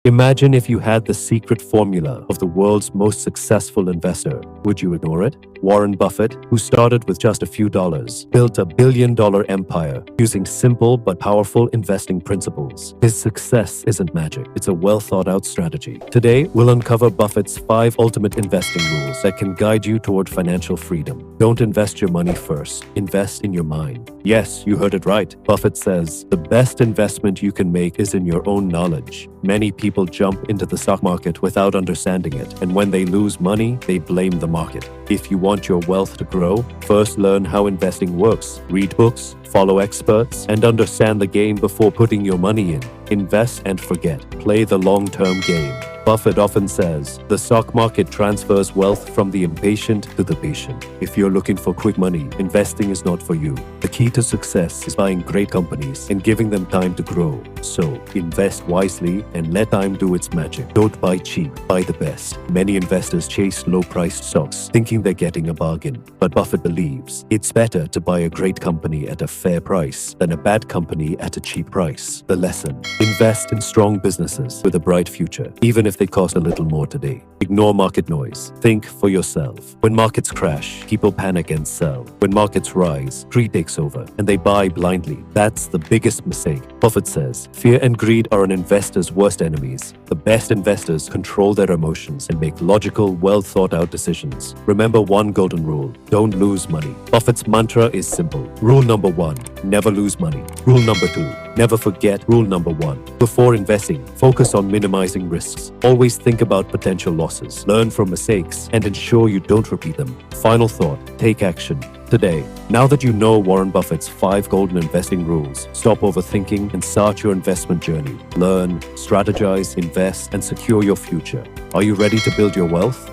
Imagine if you had the secret formula of the world's most successful investor. Would you ignore it? Warren Buffett, who started with just a few dollars, built a billion-dollar empire using simple but powerful investing principles. His success isn't magic, it's a well-thought-out strategy. Today, we'll uncover Buffett's 5 ultimate investing rules that can guide you toward financial freedom. Don't invest your money first, invest in your mind. Yes, you heard it right. Buffett says, the best investment you can make is in your own knowledge. Many people jump into the stock market without understanding it, and when they lose money, they blame the market. If you want your wealth to grow, first learn how investing works. Read books, follow experts, and understand the game before putting your money in. Invest and forget. Play the long-term game. Buffett often says, the stock market transfers wealth from the impatient to the patient. If you're looking for quick money, investing is not for you. The key to success is buying great companies and giving them time to grow. So, invest wisely and let time do its magic. Don't buy cheap, buy the best. Many investors chase low-priced stocks, thinking they're getting a bargain. But Buffett believes it's better to buy a great company at a fair price than a bad company at a cheap price. The lesson: invest in strong businesses with a bright future, even if they cost a little more today. Ignore market noise. Think for yourself. When markets crash, people panic and sell. When markets rise, greed takes over, and they buy blindly. That's the biggest mistake. Buffett says, fear and greed are an investor's worst enemies. The best investors control their emotions and make logical, well-thought-out decisions. Remember one golden rule: don't lose money. Buffett's mantra is simple. Rule number 1, never lose money. Rule number 2, never forget rule number 1. Before investing, focus on minimizing risks. Always think about potential losses. Learn from mistakes and ensure you don't repeat them. Final thought: take action today. Now that you know Warren Buffett's 5 golden investing rules, stop overthinking and start your investment journey. Learn, strategize, invest, and secure your future. Are you ready to build your wealth?